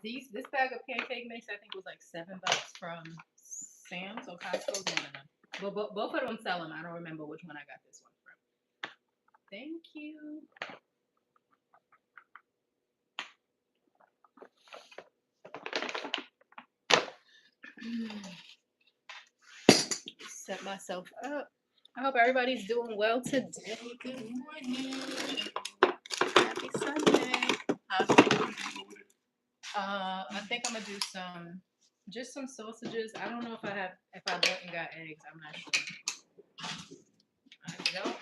This bag of pancake mix I think was like $7 from Sam's or Costco. No. But both of them sell them. I don't remember which one I got this one from. Thank you. Set myself up. I hope everybody's doing well today. Good morning. Happy Sunday. I think I'm gonna do some sausages. I don't know if I went and got eggs. I'm not sure. I don't know.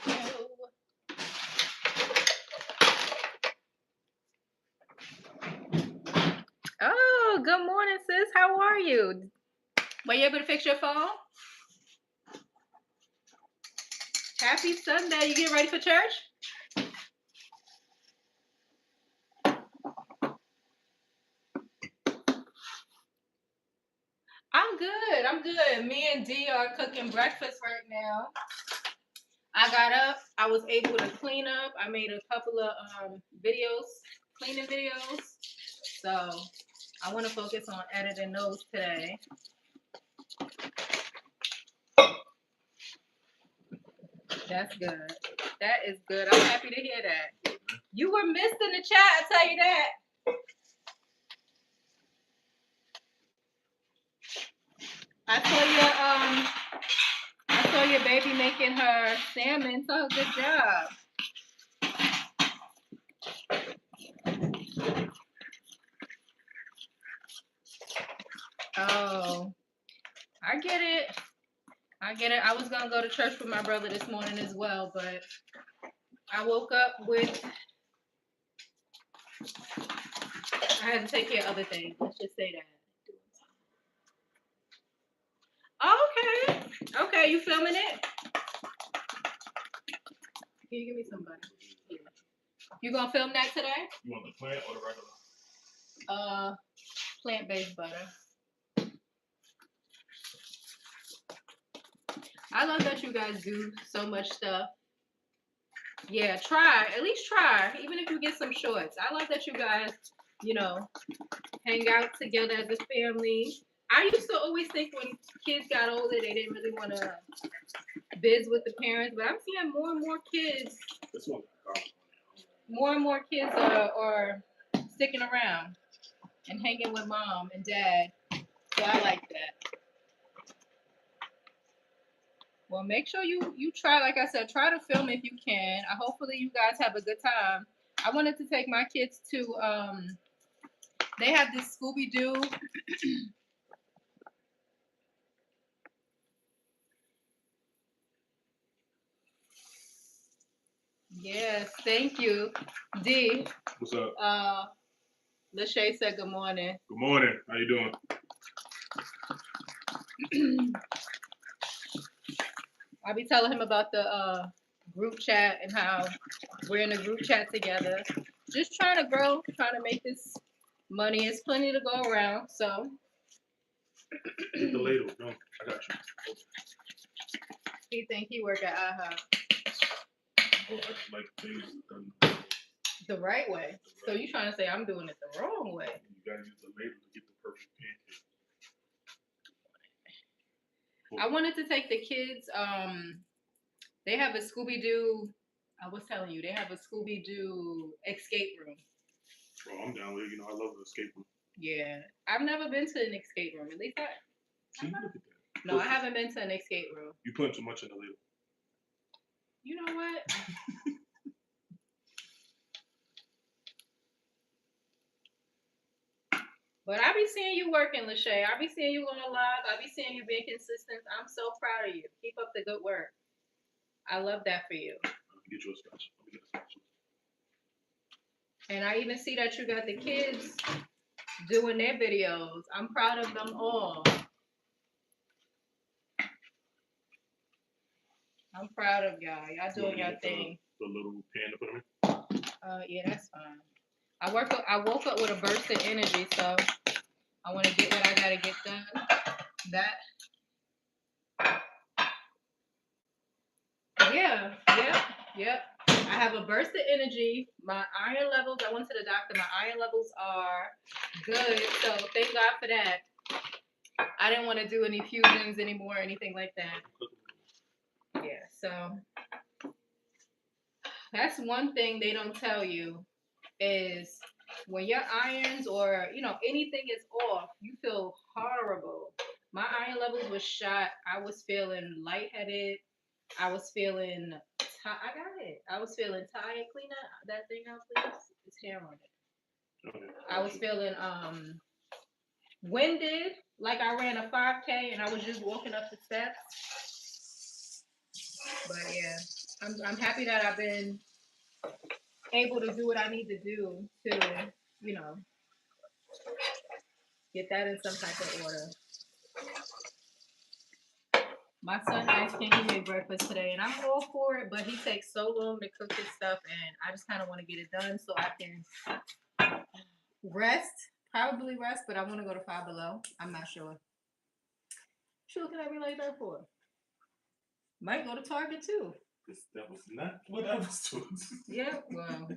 Oh, good morning, sis. How are you? Were you able to fix your phone? Happy Sunday. You getting ready for church? I'm good. I'm good. Me and Dee are cooking breakfast right now. I got up. I was able to clean up. I made a couple of cleaning videos. So I want to focus on editing those today. That's good. That is good. I'm happy to hear that. You were missed in the chat, I tell you that. I saw your baby making her salmon, so good job. Oh, I get it. I was gonna go to church with my brother this morning as well, but I woke up with I had to take care of other things. Let's just say that. Okay, you filming it? Can you give me some butter? Yeah. You gonna film that today? You want the plant or the regular? Plant-based butter. I love that you guys do so much stuff. Yeah, at least try, even if you get some shorts. I love that you guys, hang out together as a family. I used to always think when kids got older, they didn't really want to biz with the parents, but I'm seeing more and more kids. More and more kids are sticking around and hanging with mom and dad. So I like that. Well, make sure you try, like I said, try to film if you can. Hopefully you guys have a good time. I wanted to take my kids to, they have this Scooby-Doo. Yes, thank you. D. What's up? Lachey said good morning. Good morning. How you doing? I'll be telling him about the group chat and how we're in a group chat together. Just trying to grow, trying to make this money. It's plenty to go around, so. Get the ladle. No, I got you. He think he work at IHOP. Oh, I like things done the right way. So you trying to say I'm doing it the wrong way? You gotta use the ladle to get the perfect pancake. I wanted to take the kids. They have a Scooby-Doo. I was telling you, they have a Scooby-Doo escape room. Bro, I'm down with it. I love the escape room. Yeah, I've never been to an escape room. At least See, look at that. No, I haven't been to an escape room. You put too much in the ladle. You know what? But I be seeing you working, Lachey. I be seeing you on the live. I be seeing you being consistent. I'm so proud of you. Keep up the good work. I love that for you. Get you a special. And I even see that you got the kids doing their videos. I'm proud of them all. I'm proud of y'all. Y'all doing your thing. The little pan to put them in? Yeah, that's fine. I woke up with a burst of energy, so I want to get what I gotta get done. Yep. I have a burst of energy. My iron levels, I went to the doctor. My iron levels are good. So thank God for that. I didn't want to do any fusions anymore or anything like that. Yeah, so that's one thing they don't tell you is when your irons or anything is off, you feel horrible. My iron levels was shot. I was feeling lightheaded. I was feeling I got it. I was feeling tired. Clean that thing out, please. It's hair on it. Okay. I was feeling winded, like I ran a 5K and I was just walking up the steps. But yeah, I'm happy that I've been able to do what I need to do to, you know, get that in some type of order. My son asked, can he make breakfast today? And I'm all for it, but he takes so long to cook his stuff, and I just kind of want to get it done so I can rest. Probably rest, but I want to go to Five Below. I'm not sure. She looking at me like that for? Might go to Target too. That was not what I was doing. Yeah, well,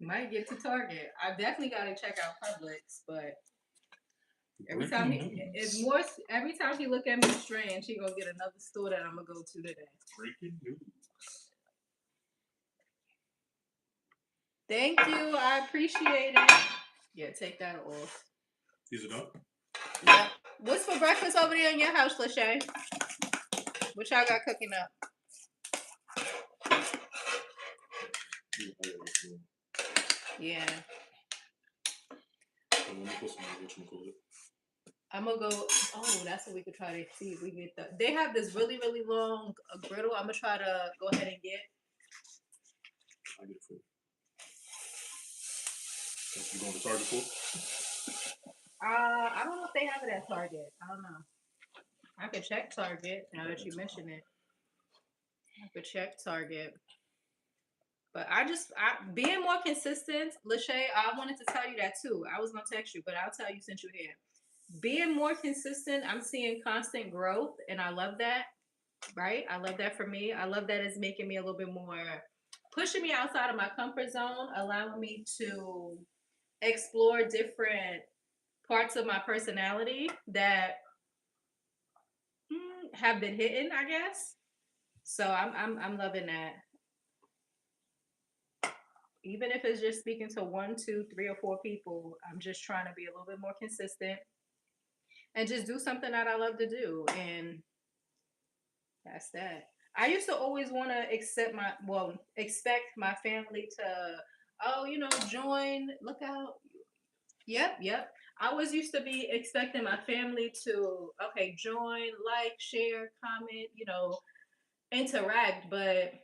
might get to Target. I definitely got to check out Publix, but every time he look at me strange, he gonna get another store that I'm gonna go to today. Breaking news. Thank you, I appreciate it. Yeah, take that off. These are done? Yep. What's for breakfast over there in your house, Lachey? What y'all got cooking up? Yeah. I'm gonna go. Oh, that's what we could try to see if we get the. They have this really, really long griddle. I'm gonna try to go ahead and get. I get it for you. You going to Target for? I don't know if they have it at Target. I don't know. I could check Target now that you mention it. I could check Target. But being more consistent, Lachey, I wanted to tell you that too. I was gonna text you, but I'll tell you since you're here. Being more consistent, I'm seeing constant growth, and I love that. Right? I love that for me. I love that it's making me a little bit more, pushing me outside of my comfort zone, allowing me to explore different parts of my personality that have been hidden, I guess. So I'm loving that. Even if it's just speaking to 1, 2, 3, or 4 people, I'm just trying to be a little bit more consistent and just do something that I love to do. And that's that. I used to always want to expect my family to, join, look out. Yep. I always used to be expecting my family to, okay, join, like, share, comment, interact, but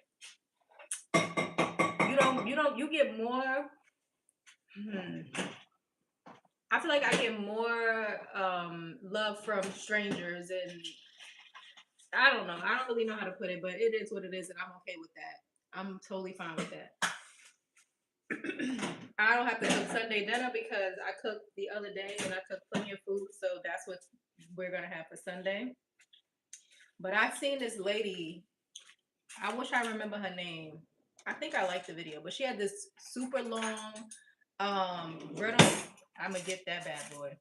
you get more. I feel like I get more love from strangers, and I don't know. I don't really know how to put it, but it is what it is, and I'm okay with that. I'm totally fine with that. I don't have to cook Sunday dinner because I cooked the other day and I cooked plenty of food, so that's what we're gonna have for Sunday. But I've seen this lady. I wish I remember her name. I think I liked the video, but she had this super long griddle. I'm gonna get that bad boy.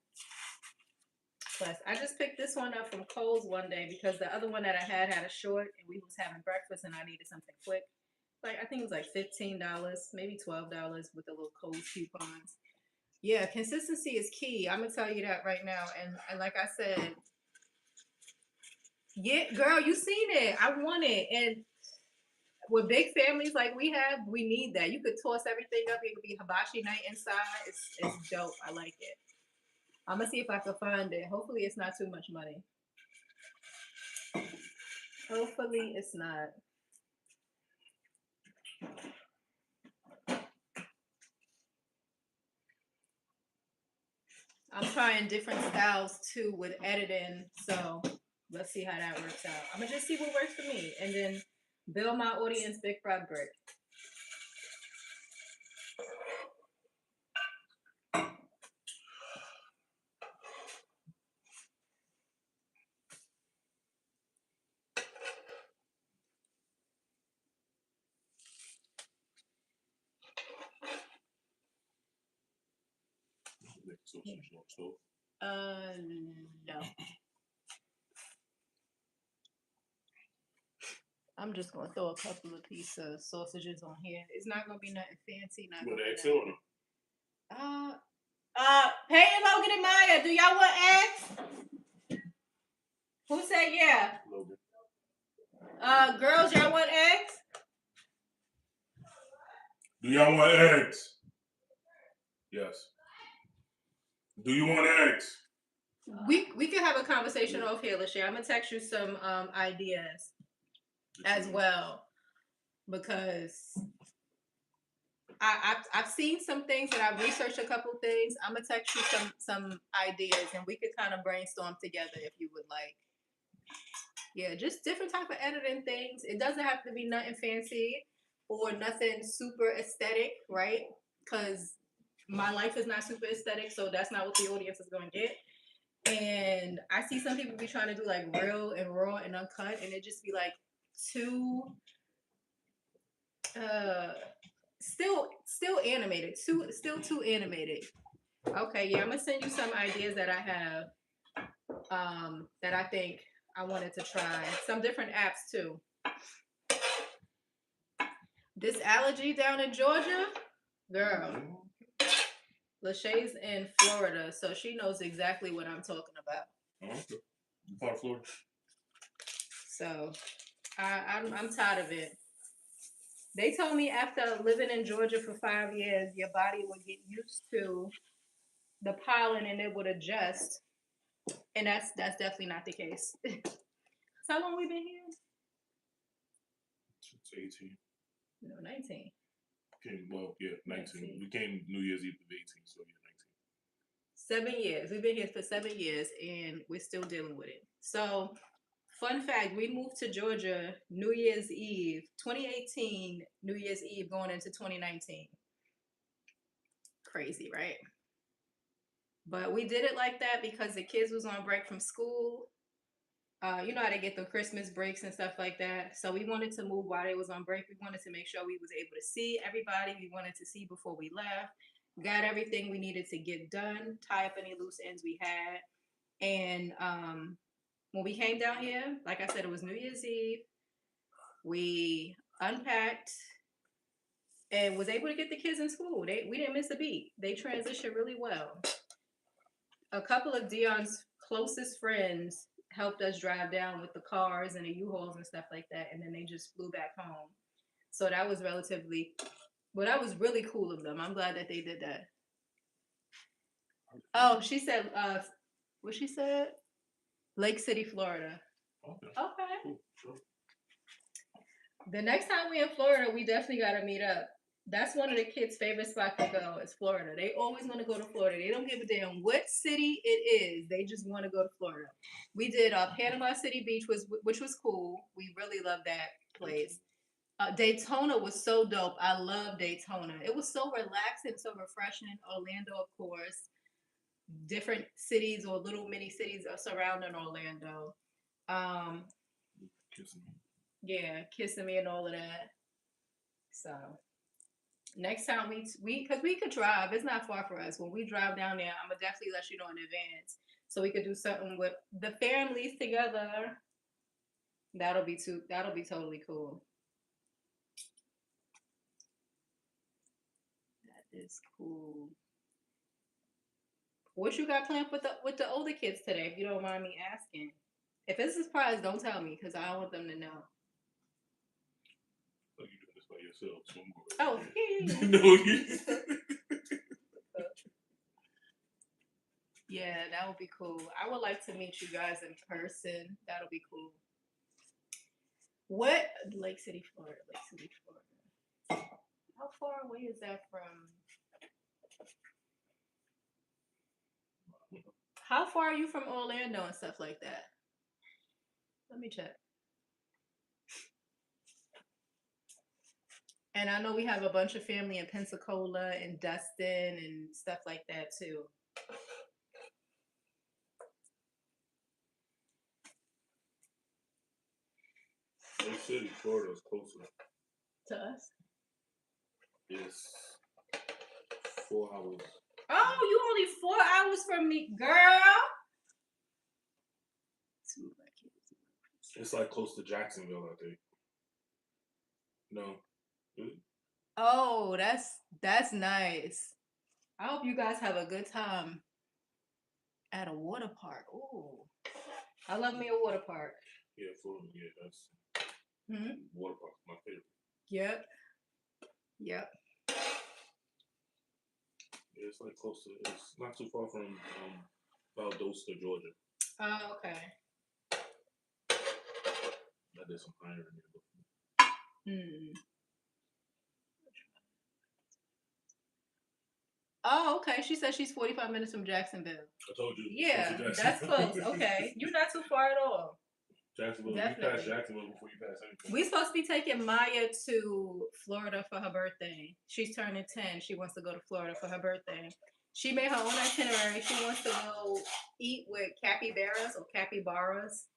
Plus, I just picked this one up from Kohl's one day because the other one that I had a short, and we was having breakfast, and I needed something quick. Like I think it was like $15, maybe $12 with the little Kohl's coupons. Yeah, consistency is key. I'm gonna tell you that right now. And like I said, yeah, girl, you seen it. I want it. And with big families like we have, we need that. You could toss everything up. It could be hibachi night inside. It's dope. I like it. I'm gonna see if I can find it. Hopefully, it's not too much money. Hopefully, it's not. I'm trying different styles too with editing, so let's see how that works out. I'm gonna just see what works for me, and then build my audience big fried brick. Sausage on stove. No. I'm just gonna throw a couple of pieces of sausages on here. It's not gonna be nothing fancy. Not You gonna want be eggs on them? Peyton, Logan, and Maya, do y'all want eggs? Who said yeah? Logan. Girls, y'all want eggs? Do y'all want eggs? Yes. Do you want eggs? We can have a conversation off here, Lachey. I'm gonna text you some ideas as well, because I've seen some things and I've researched a couple things. I'm gonna text you some ideas and we could kind of brainstorm together if you would like. Yeah, just different type of editing things. It doesn't have to be nothing fancy or nothing super aesthetic, right? Because my life is not super aesthetic, so that's not what the audience is going to get. And I see some people be trying to do like real and raw and uncut, and it just be like too still animated, still too animated. Okay, yeah, I'm gonna send you some ideas that I have that I think I wanted to try. Some different apps too. This allergy down in Georgia, girl. Lachey's in Florida, so she knows exactly what I'm talking about. Oh, okay. You part of Florida? So I'm tired of it. They told me after living in Georgia for 5 years, your body would get used to the pollen and it would adjust. And that's definitely not the case. So how long we been here? Since 18. No, 19. Well, yeah, 19. 19. We came New Year's Eve of 18, so yeah, 7 years. We've been here for 7 years and we're still dealing with it. So, fun fact, we moved to Georgia New Year's Eve, 2018, New Year's Eve going into 2019. Crazy, right? But we did it like that because the kids was on break from school. You know how they get the Christmas breaks and stuff like that. So we wanted to move while they was on break. We wanted to make sure we was able to see everybody. We wanted to see before we left. Got everything we needed to get done, tie up any loose ends we had. And when we came down here, like I said, it was New Year's Eve. We unpacked and was able to get the kids in school. We didn't miss a beat. They transitioned really well. A couple of Dion's closest friends helped us drive down with the cars and the U-Hauls and stuff like that, and then they just flew back home. So that was that was really cool of them. I'm glad that they did that. Oh, she said, what she said? Lake City, Florida. Okay. Cool. Sure. The next time we in Florida, we definitely got to meet up. That's one of the kids' favorite spots to go is Florida. They always want to go to Florida. They don't give a damn what city it is. They just want to go to Florida. We did Panama City Beach, which was cool. We really loved that place. Daytona was so dope. I love Daytona. It was so relaxing, so refreshing. Orlando, of course. Different cities or little mini cities are surrounding Orlando. Kissing me. Yeah, kissing me and all of that. So next time because we could drive. It's not far for us. When we drive down there, I'm gonna definitely let you know in advance so we could do something with the families together. That'll be totally cool. That is cool. What you got planned with the older kids today, if you don't mind me asking? If it's a surprise, don't tell me because I don't want them to know. Oh, you doing this by yourself, so I'm going. Oh, yeah. No, Yeah, that would be cool. I would like to meet you guys in person. That'll be cool. What Lake City, Florida? Lake City, Florida. How far away is that from? How far are you from Orlando and stuff like that? Let me check. And I know we have a bunch of family in Pensacola and Dustin and stuff like that too. Lake City, Florida is closer To us? It's 4 hours. Oh, you only 4 hours from me, girl. It's like close to Jacksonville, I think. No. Really? Oh, that's nice. I hope you guys have a good time at a water park. Ooh, I love me a water park. Yeah, Florida. Yeah, that's water park. My favorite. Yep. Yep. Yeah, it's like close to. It's not too far from Valdosta, Georgia. Oh, okay. I did some hiring there before. Oh, okay. She said she's 45 minutes from Jacksonville. I told you. Yeah, that's close. Okay. You're not too far at all. Jacksonville. Definitely. You pass Jacksonville before you pass anything. We're supposed to be taking Maya to Florida for her birthday. She's turning 10. She wants to go to Florida for her birthday. She made her own itinerary. She wants to go eat with capybaras or capybaras.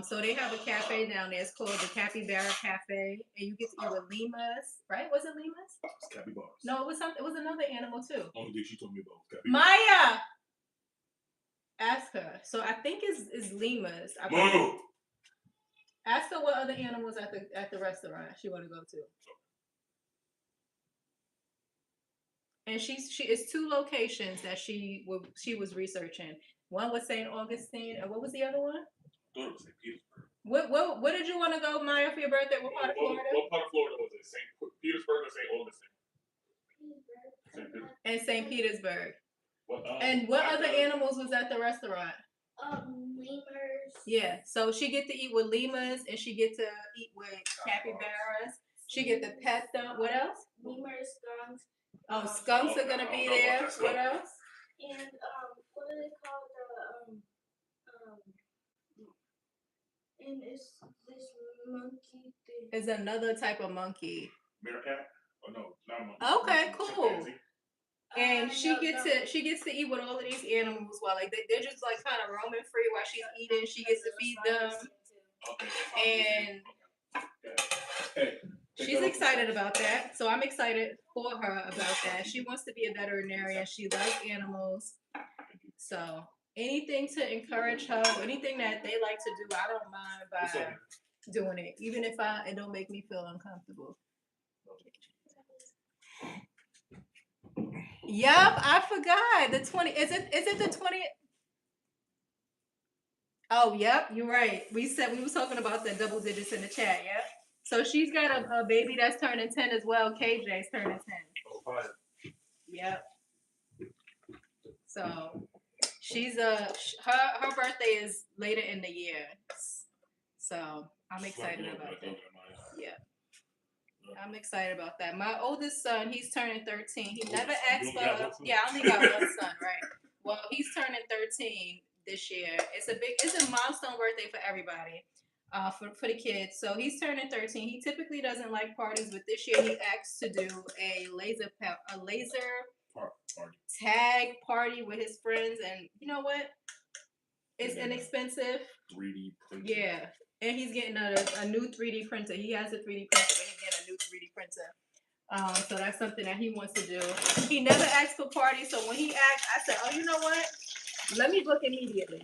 So they have a cafe down there. It's called the Capybara Cafe, and you get to eat with lemurs, right? Was it lemurs? It's capybaras. No, it was something. It was another animal too. Only thing she told me about was capybaras. Maya, ask her. So I think it's lemurs. Move. Ask her what other animals at the restaurant she want to go to. And it's 2 locations that she was researching. One was St. Augustine, and what was the other one? I thought it was St. Petersburg. What did you want to go, Maya, for your birthday? What part of Florida? What part of Florida was it? St. Petersburg or St. Augustine? And St. Petersburg. What other animals was at the restaurant? Lemurs. Yeah, so she get to eat with lemurs, and she get to eat with capybaras. She get to pet them. What else? Lemurs, skunks. Oh, skunks are gonna be there. What else? And what do they call and it's this monkey thing. It's another type of monkey. Meerkat? Oh no, not monkey. Okay, cool. Chimpanzee. And she gets to eat with all of these animals while they're just like kind of roaming free while she's eating. She gets to feed them. Okay. And she's excited about that. So I'm excited for her about that. She wants to be a veterinarian. She loves animals. So anything to encourage her, anything that they like to do, I don't mind by doing it, even if it don't make me feel uncomfortable. Yup, I forgot. The 20 is it the 20th? Oh, yep, you're right. We was talking about the double digits in the chat, yep. So she's got a baby that's turning 10 as well. KJ's turning 10. Oh, fine. Yep. So she's her birthday is later in the year. So I'm excited about that. Yeah. I'm excited about that. My oldest son, he's turning 13. He never asked for I only got one son, right? Well, he's turning 13 this year. It's a milestone birthday for everybody. For the kids. So he's turning 13. He typically doesn't like parties, but this year he asked to do a laser tag party with his friends, and you know what? It's inexpensive. 3D printer. Yeah. And he's getting a new 3D printer. He has a 3D printer, but he's getting a new 3D printer. So that's something that he wants to do. He never asked for parties, so when he asked, I said, oh, you know what? Let me book immediately.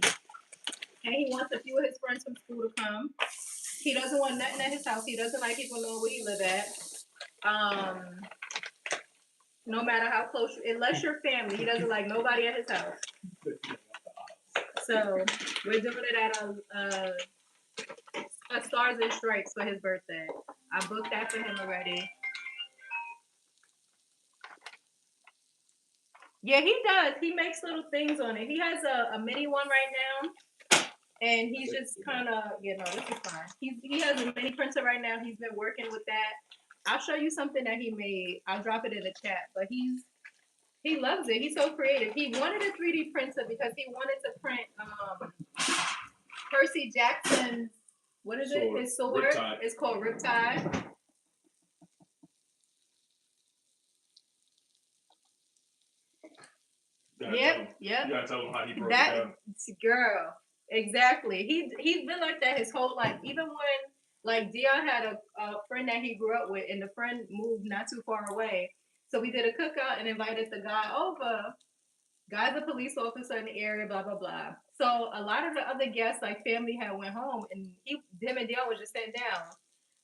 And he wants a few of his friends from school to come. He doesn't want nothing at his house. He doesn't like people knowing where he live at. No matter how close, unless you're family, he doesn't like nobody at his house. So we're doing it at a Stars and Stripes for his birthday. I booked that for him already. Yeah, he does. He makes little things on it. He has a mini one right now, and he's just kind of, this is fine. He has a mini printer right now. He's been working with that. I'll show you something that he made. I'll drop it in the chat. But he loves it. He's so creative. He wanted a 3D printer because he wanted to print Percy Jackson's, what is it? His sword. Riptide. It's called Riptide. Yep. You gotta tell him how he broke that it down. Girl, exactly. He's been like that his whole life. Even when Dion had a friend that he grew up with, and the friend moved not too far away. So we did a cookout and invited the guy over. Guy's a police officer in the area, blah blah blah. So a lot of the other guests, like family, had went home, and him and Dion was just sitting down.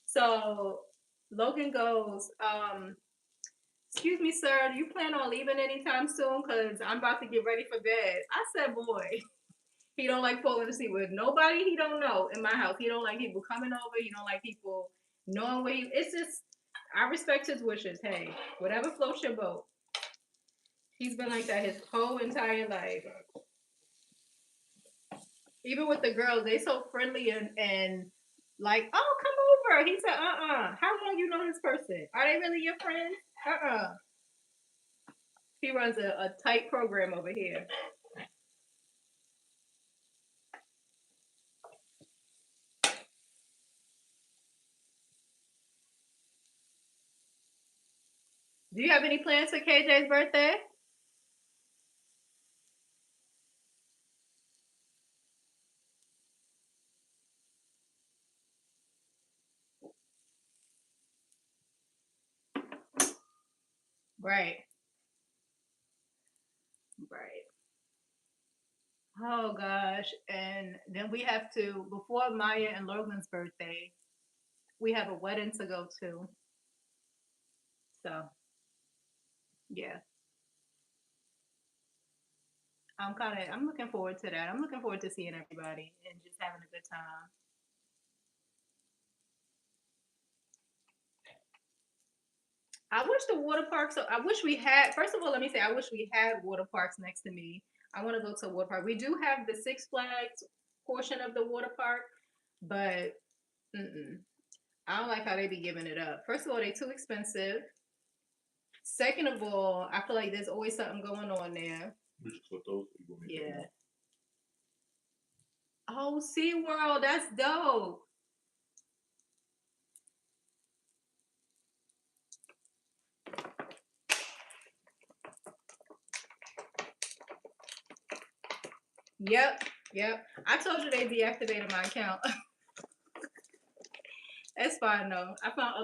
So Logan goes, "Excuse me, sir, do you plan on leaving anytime soon? Cause I'm about to get ready for bed." I said, "Boy, he don't like falling asleep with nobody he don't know in my house. He don't like people coming over. He don't like people knowing where he. It's just I respect his wishes. Hey, whatever floats your boat." He's been like that his whole entire life. Even with the girls, they so friendly and like, "Oh, come over." He said, "How long you know this person? Are they really your friends?" He runs a tight program over here. Do you have any plans for KJ's birthday? Right. Right. Oh gosh. And then we have to before Maya and Logan's birthday, we have a wedding to go to. So yeah. I'm looking forward to that. I'm looking forward to seeing everybody and just having a good time. I wish the water parks. So I wish we had. First of all, let me say I wish we had water parks next to me. I want to go to a water park. We do have the Six Flags portion of the water park, but mm-mm. I don't like how they be giving it up. First of all, they too expensive. Second of all, I feel like there's always something going on there. We should put those people in there. Yeah. Oh, SeaWorld, that's dope. Yep, yep. I told you they deactivated my account. That's fine though. I found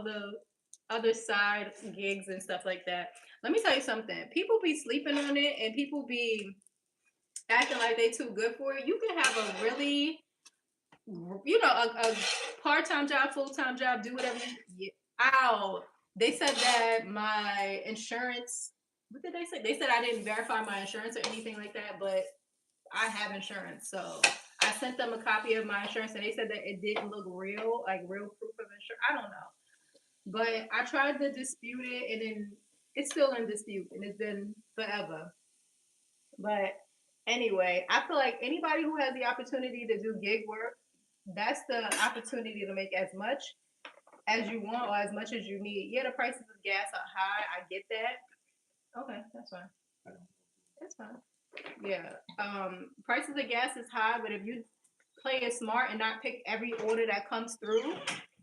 other side gigs and stuff like that. Let me tell you something. People be sleeping on it and people be acting like they too good for it. You can have a really, a part-time job, full-time job, do whatever you. Ow. They said that my insurance. What did they say? They said I didn't verify my insurance or anything like that, but I have insurance, so I sent them a copy of my insurance, and they said that it didn't look real, like real proof of insurance. I don't know, but I tried to dispute it, and then it's still in dispute, and it's been forever. But anyway, I feel like anybody who has the opportunity to do gig work, that's the opportunity to make as much as you want or as much as you need. Yeah, the prices of gas are high. I get that. Okay, that's fine. That's fine. Yeah. Prices of gas is high, but if you play it smart and not pick every order that comes through,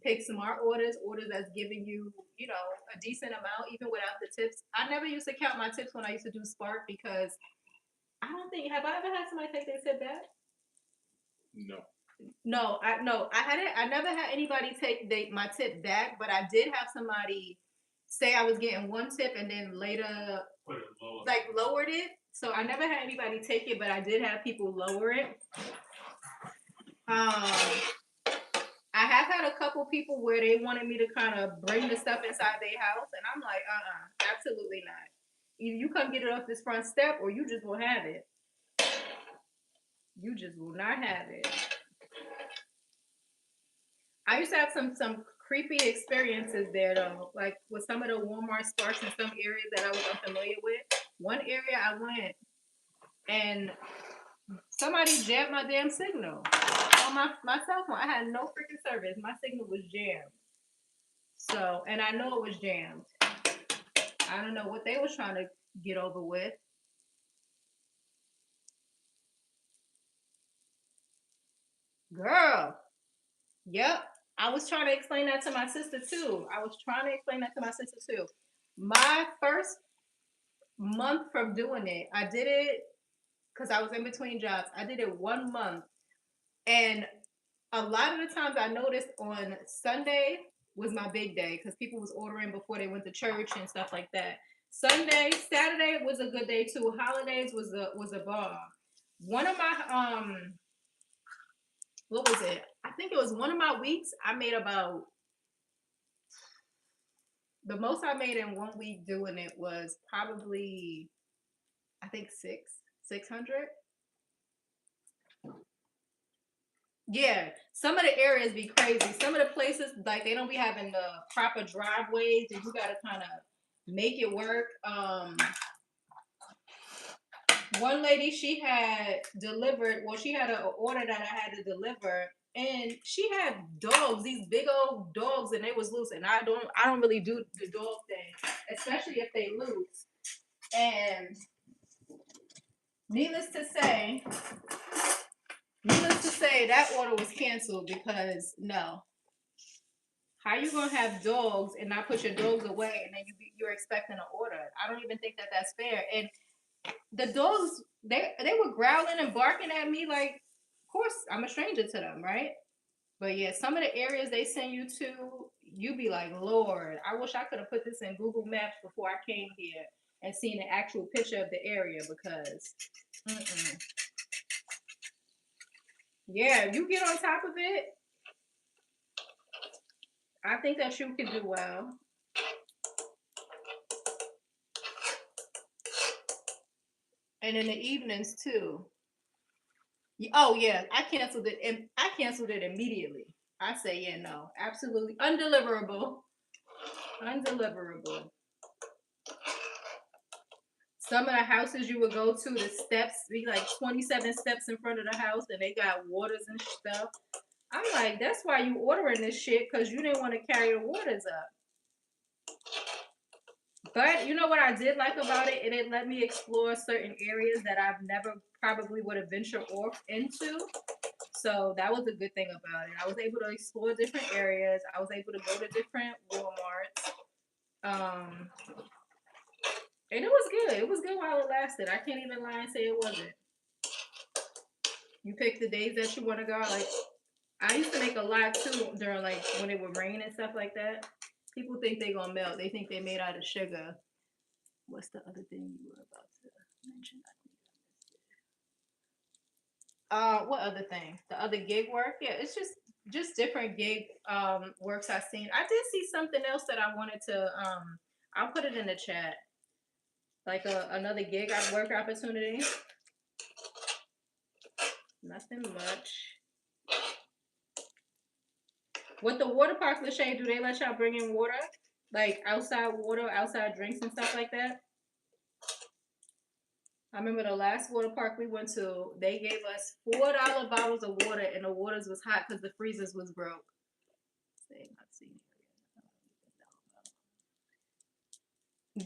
pick smart orders that's giving you, a decent amount, even without the tips. I never used to count my tips when I used to do Spark because I don't think have I ever had somebody take their tip back? No. No, I hadn't. I never had anybody take my tip back, but I did have somebody say I was getting one tip and then later like lowered it. So I never had anybody take it, but I did have people lower it. Um, I have had a couple people where they wanted me to kind of bring the stuff inside their house, and I'm like, absolutely not. Either you come get it off this front step, or you just will have it. You just will not have it. I used to have some creepy experiences there though, like with some of the Walmart Sparks in some areas that I was unfamiliar with. One area I went and somebody jammed my damn signal on my cell phone. I had no freaking service. My signal was jammed. So, and I know it was jammed. I don't know what they was trying to get over with. Girl, yep. I was trying to explain that to my sister too. I was trying to explain that to my sister too. My first month from doing it, I did it because I was in between jobs. I did it 1 month. And a lot of the times I noticed on Sunday was my big day because people was ordering before they went to church and stuff like that. Sunday, Saturday was a good day too. Holidays was a bomb. One of my what was it? I think it was one of my weeks. I made about the most I made in 1 week doing it was probably I think 600. Yeah, some of the areas be crazy. Some of the places like they don't be having the proper driveways, and you gotta kind of make it work. One lady she had delivered. Well, she had an order that I had to deliver, and she had dogs. These big old dogs, and they was loose. And I don't really do the dog thing, especially if they loose. And needless to say, that order was canceled because no. How you gonna have dogs and not put your dogs away, and then you're expecting an order? I don't even think that that's fair. And the dogs, they were growling and barking at me like, of course I'm a stranger to them, right? But yeah, some of the areas they send you to, you be like, Lord, I wish I could have put this in Google Maps before I came here and seen an actual picture of the area because, yeah, you get on top of it. I think that you could do well. And in the evenings too. Oh yeah, I canceled it. And I canceled it immediately. I say yeah, no, absolutely undeliverable, undeliverable. Some of the houses you would go to, the steps be like 27 steps in front of the house, and they got waters and stuff. I'm like, that's why you ordering this shit because you didn't want to carry the waters up. But you know what I did like about it? It let me explore certain areas that I've never probably would have ventured off into. So that was a good thing about it. I was able to explore different areas. I was able to go to different Walmarts. Um, and it was good. It was good while it lasted. I can't even lie and say it wasn't. You pick the days that you want to go. Like I used to make a lot too during like when it would rain and stuff like that. People think they gonna melt. They think they made out of sugar. What's the other thing you were about to mention? What other thing? The other gig work? Yeah, it's just different gig works I've seen. I did see something else that I wanted to I'll put it in the chat. Like another gig work opportunity. Nothing much. With the water parks, Lachey, do they let y'all bring in water? Like outside water, outside drinks and stuff like that? I remember the last water park we went to, they gave us $4 bottles of water and the waters was hot because the freezers was broke.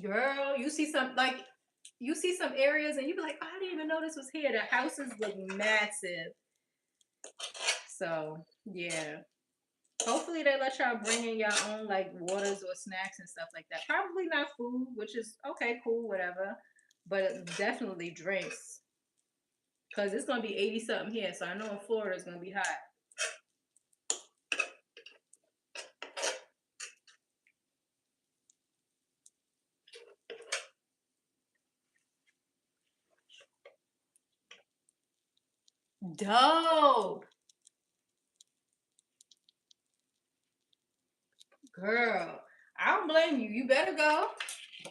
Girl, you see some areas and you be like, oh, I didn't even know this was here. The houses look massive. So yeah. Hopefully they let y'all bring in your own like waters or snacks and stuff like that. Probably not food, which is okay, cool, whatever. But definitely drinks. Cause it's gonna be 80 something here. So I know in Florida it's gonna be hot. Dope. Girl, I don't blame you. You better go.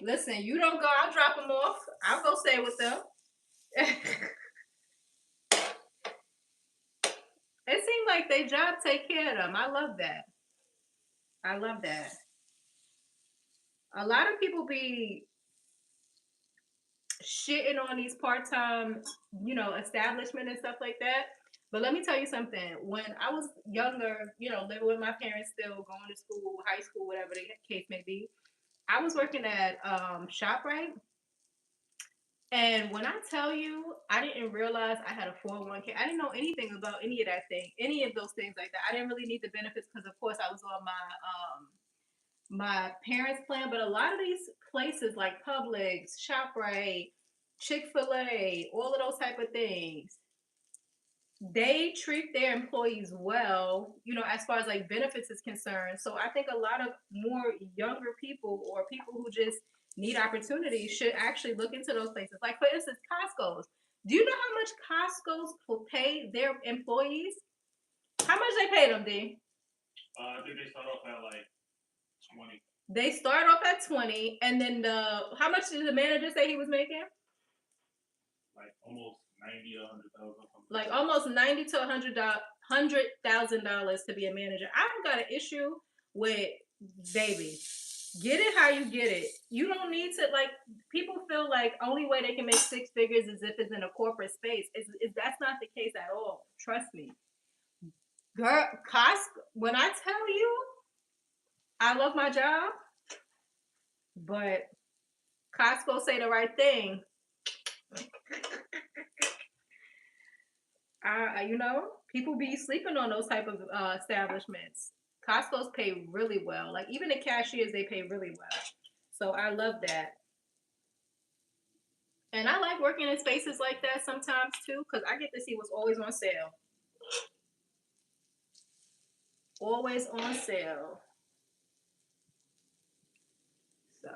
Listen, you don't go, I'll drop them off. I'll go stay with them. It seems like they job take care of them. I love that. I love that. A lot of people be shitting on these part-time, establishment and stuff like that. But let me tell you something. When I was younger, living with my parents still, going to school, high school, whatever the case may be, I was working at ShopRite. And when I tell you, I didn't realize I had a 401k. I didn't know anything about any of that thing, any of those things like that. I didn't really need the benefits because, of course, I was on my parents' plan. But a lot of these places like Publix, ShopRite, Chick-fil-A, all of those type of things, they treat their employees well, as far as like benefits is concerned. So I think a lot of more younger people or people who just need opportunities should actually look into those places. Like for instance, Costco's. Do you know how much Costco's pay their employees? How much they pay them, D? I think they start off at like 20. They start off at 20, and then how much did the manager say he was making? Like almost 90 to 100,000. Like almost 90 to $100,000 to be a manager. I don't got an issue with, baby, get it how you get it. You don't need to, like, people feel like only way they can make six figures is if it's in a corporate space. That's not the case at all. Trust me. Girl, Costco, when I tell you I love my job, but Costco say the right thing. People be sleeping on those type of establishments. Costco's pay really well. Like even the cashiers, they pay really well. So I love that. And I like working in spaces like that sometimes too, because I get to see what's always on sale. Always on sale. So.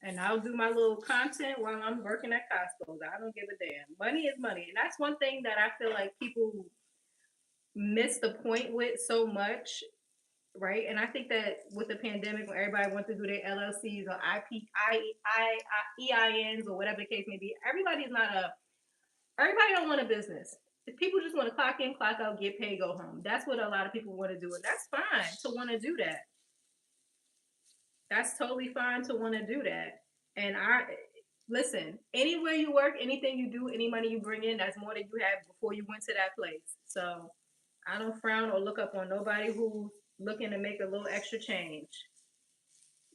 And I'll do my little content while I'm working at Costco. I don't give a damn. Money is money. And that's one thing that I feel like people miss the point with so much, right? And I think that with the pandemic, when everybody went to do their LLCs or EINs or whatever the case may be, everybody don't want a business. If people just want to clock in, clock out, get paid, go home. That's what a lot of people want to do. And that's fine to want to do that. That's totally fine to want to do that. And listen, anywhere you work, anything you do, any money you bring in, that's more than you had before you went to that place. So I don't frown or look up on nobody who's looking to make a little extra change.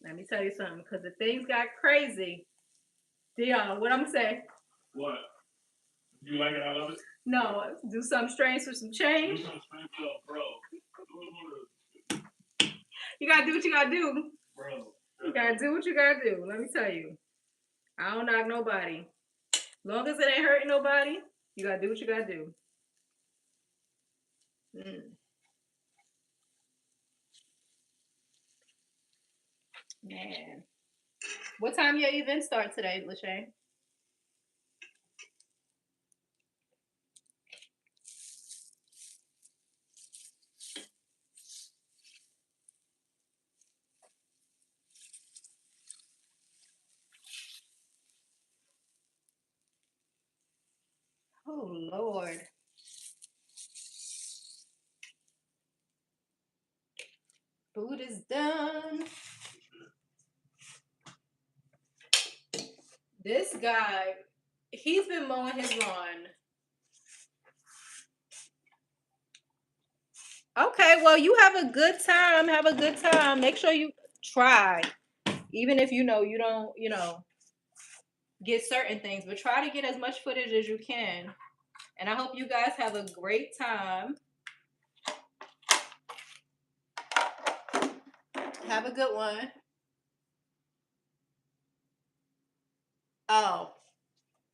Let me tell you something, because if things got crazy, Dion, what I'm gonna say? What? You like it? I love it. No, do something strange for some change. Do something strange, bro. You gotta do what you gotta do. Bro. You gotta do what you gotta do. Let me tell you. I don't knock nobody. Long as it ain't hurting nobody, you gotta do what you gotta do. Man. What time your event start today, Lachey? Oh, Lord. Food is done. This guy, he's been mowing his lawn. Okay, well, you have a good time. Have a good time. Make sure you try. Even if you don't, get certain things, but try to get as much footage as you can. And I hope you guys have a great time. Have a good one. Oh,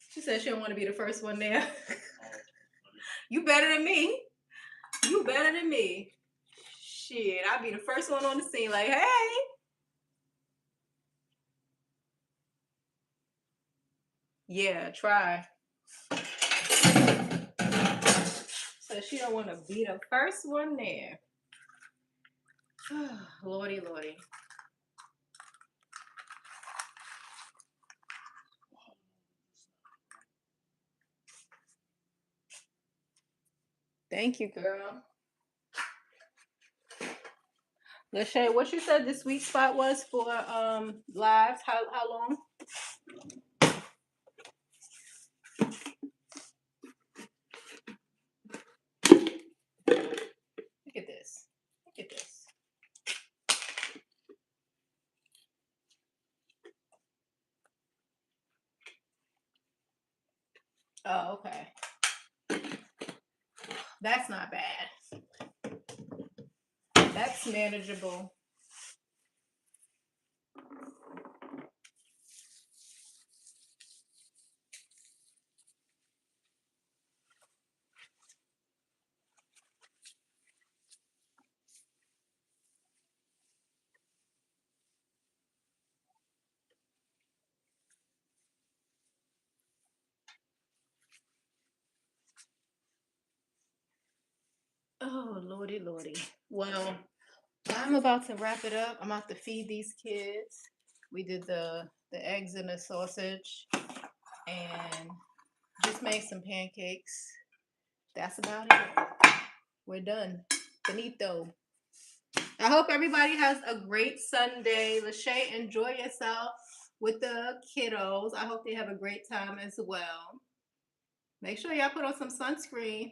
she said she don't want to be the first one there. You better than me. You better than me. Shit, I'll be the first one on the scene. Like, hey. Yeah, try. So she don't want to be the first one there. Lordy, Lordy. Thank you, girl. Lachey, what you said the sweet spot was for lives? How long? Look at this. Look at this. Oh, okay. That's not bad. That's manageable. Lordy, Lordy. Well, I'm about to wrap it up. I'm about to feed these kids. We did the eggs and the sausage and just made some pancakes. That's about it. We're done. Finito. I hope everybody has a great Sunday. Lachey, enjoy yourself with the kiddos. I hope they have a great time as well. Make sure y'all put on some sunscreen.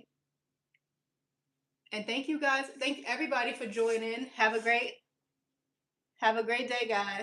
And thank you guys. Thank everybody for joining. Have a great day, guys.